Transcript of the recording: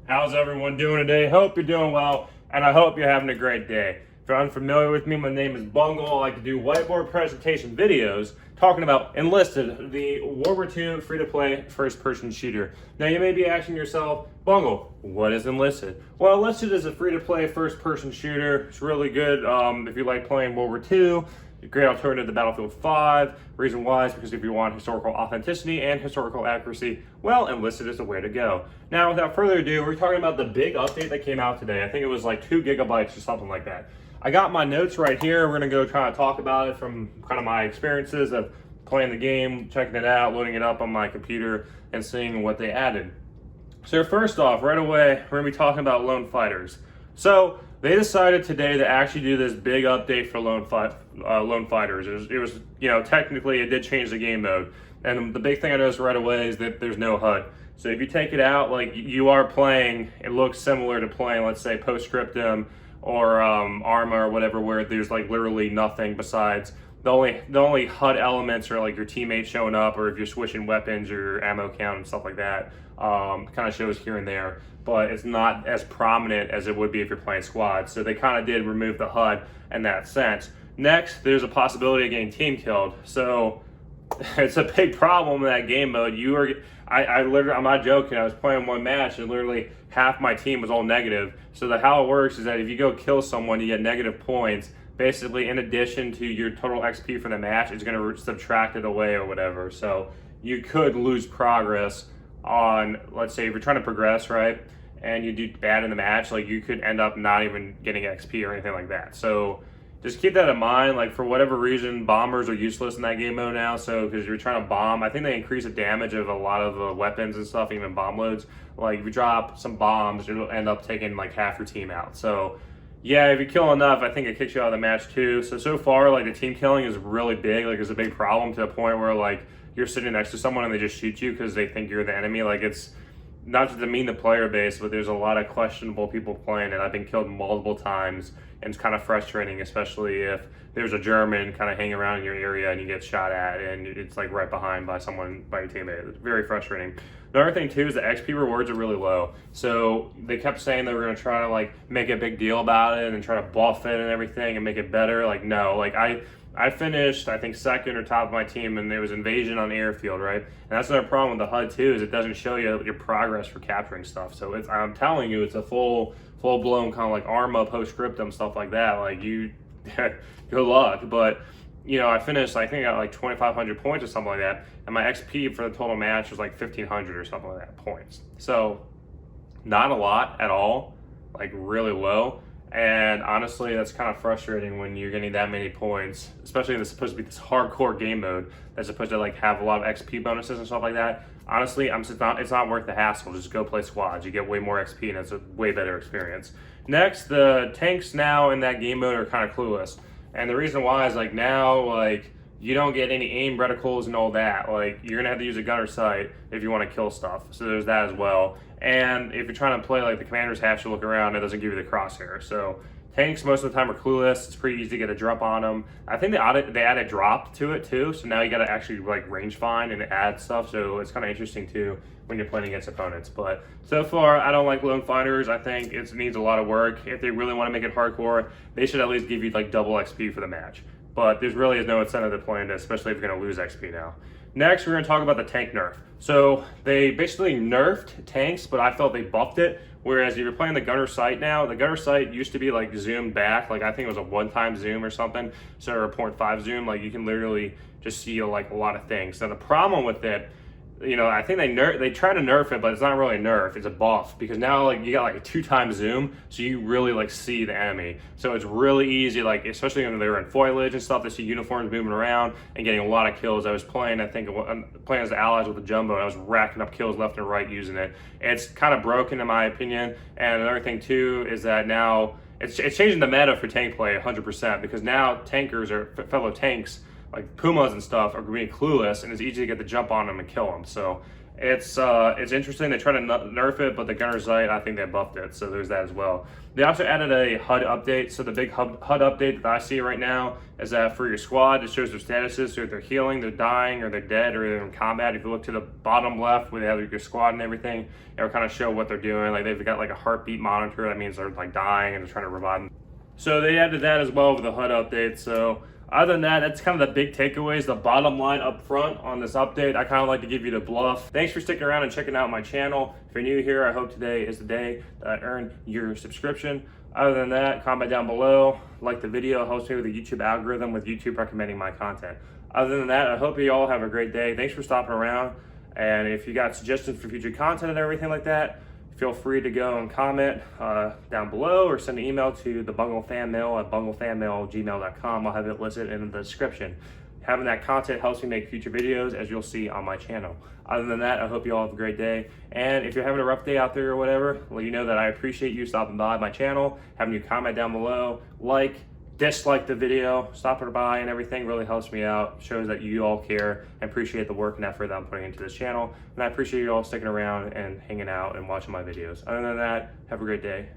How's everyone doing today? Hope you're doing well, and I hope you're having a great day. If you're unfamiliar with me, my name is Bungle. I like to do whiteboard presentation videos talking about Enlisted, the World War II free-to-play first-person shooter. Now, you may be asking yourself, Bungle, what is Enlisted? Well, Enlisted is a free-to-play first-person shooter. It's really good if you like playing World War II. A great alternative to Battlefield 5. Reason why is because if you want historical authenticity and historical accuracy, well, Enlisted is the way to go. Now, without further ado, we're talking about the big update that came out today. I think it was like 2 gigabytes or something like that. I got my notes right here. We're going to go try to talk about it from kind of my experiences of playing the game, checking it out, loading it up on my computer, and seeing what they added. So first off, right away, we're going to be talking about lone fighters. So they decided today to actually do this big update for lone fighters. It was, technically it did change the game mode. And the big thing I noticed right away is that there's no HUD. So if you take it out, like you are playing, it looks similar to playing, let's say, Postscriptum or Arma or whatever, where there's like literally nothing besides the only HUD elements are like your teammates showing up, or if you're switching weapons or ammo count and stuff like that. Kind of shows here and there, but it's not as prominent as it would be if you're playing squad. So they kind of did remove the HUD in that sense. Next, there's a possibility of getting team killed. So it's a big problem in that game mode. I literally, I'm not joking, I was playing one match and literally half my team was all negative. So how it works is that if you go kill someone, you get negative points. Basically, in addition to your total XP for the match, it's going to subtract it away or whatever. So you could lose progress on, let's say, if you're trying to progress, right, and you do bad in the match, like you could end up not even getting XP or anything like that. So just keep that in mind. Like, for whatever reason, bombers are useless in that game mode now. So because you're trying to bomb, I think they increase the damage of a lot of the weapons and stuff, even bomb loads. Like if you drop some bombs, it'll end up taking like half your team out. So yeah, if you kill enough, I think it kicks you out of the match too. So far, like the team killing is really big. Like it's a big problem to the point where like you're sitting next to someone and they just shoot you because they think you're the enemy. Like, it's not to demean the player base, but there's a lot of questionable people playing it. I've been killed multiple times, and it's kind of frustrating, especially if there's a German kind of hanging around in your area and you get shot at and it's like right behind by your teammate. It's very frustrating. The other thing too is the XP rewards are really low. So they kept saying they were going to try to like make a big deal about it and try to buff it and everything and make it better. Like, no, like I finished, I think, second or top of my team, and there was invasion on the airfield, right? And that's another problem with the HUD too, is it doesn't show you your progress for capturing stuff. So I'm telling you, it's a full-blown kind of like Arma, Postscriptum, stuff like that. Like, you, good luck. But I finished, I think I got like 2,500 points or something like that, and my XP for the total match was like 1,500 or something like that points. So not a lot at all, like really low. And honestly, that's kind of frustrating when you're getting that many points, especially when it's supposed to be this hardcore game mode that's supposed to like have a lot of XP bonuses and stuff like that. Honestly, it's not worth the hassle. Just go play squads. You get way more XP and it's a way better experience. Next, the tanks now in that game mode are kind of clueless. And the reason why is like now, like, you don't get any aim reticles and all that. Like, you're gonna have to use a gunner sight if you want to kill stuff. So there's that as well. And if you're trying to play like the commander's hatch to look around, it doesn't give you the crosshair. So tanks most of the time are clueless. It's pretty easy to get a drop on them. I think they added drop to it too. So now you got to actually like range find and add stuff. So it's kind of interesting too when you're playing against opponents. But so far, I don't like lone fighters. I think it needs a lot of work. If they really want to make it hardcore, they should at least give you like double XP for the match. But there's really no incentive to play this, especially if you're going to lose XP now. Next, we're going to talk about the tank nerf. So they basically nerfed tanks, but I felt they buffed it. Whereas if you're playing the gunner sight now, the gunner sight used to be like zoomed back. Like I think it was a 1-time zoom or something. So or a 0.5 zoom. Like you can literally just see like a lot of things. So the problem with it, I think they try to nerf it, but it's not really a nerf. It's a buff, because now like you got like a 2-time zoom, so you really like see the enemy. So it's really easy, like especially when they were in foliage and stuff, to see uniforms moving around and getting a lot of kills. I was playing, I think, playing as the allies with the jumbo, and I was racking up kills left and right using it. It's kind of broken in my opinion. And another thing too is that now it's changing the meta for tank play 100%, because now tankers or fellow tanks like Pumas and stuff are being clueless, and it's easy to get the jump on them and kill them. So It's interesting. They try to nerf it, but the gunner sight, I think they buffed it, so there's that as well. They also added a HUD update. So the big HUD update that I see right now is that for your squad, it shows their statuses. So if they're healing, they're dying, or they're dead, or they're in combat. If you look to the bottom left where they have your squad and everything, it'll kind of show what they're doing. Like they've got like a heartbeat monitor. That means they're like dying and they're trying to revive them. So they added that as well with the HUD update. So other than that, that's kind of the big takeaways. The bottom line up front on this update, I kind of like to give you the bluff. Thanks for sticking around and checking out my channel. If you're new here, I hope today is the day that I earn your subscription. Other than that, comment down below, like the video, helps me with the YouTube algorithm with YouTube recommending my content. Other than that, I hope you all have a great day. Thanks for stopping around. And if you got suggestions for future content and everything like that, feel free to go and comment down below or send an email to the Bungle Fan Mail at bunglefanmail@gmail.com. I'll have it listed in the description. Having that content helps me make future videos, as you'll see on my channel. Other than that, I hope you all have a great day. And if you're having a rough day out there or whatever, well, you know that I appreciate you stopping by my channel, having you comment down below, like, dislike the video, stopping by and everything really helps me out, shows that you all care and appreciate the work and effort that I'm putting into this channel. And I appreciate you all sticking around and hanging out and watching my videos. Other than that, have a great day.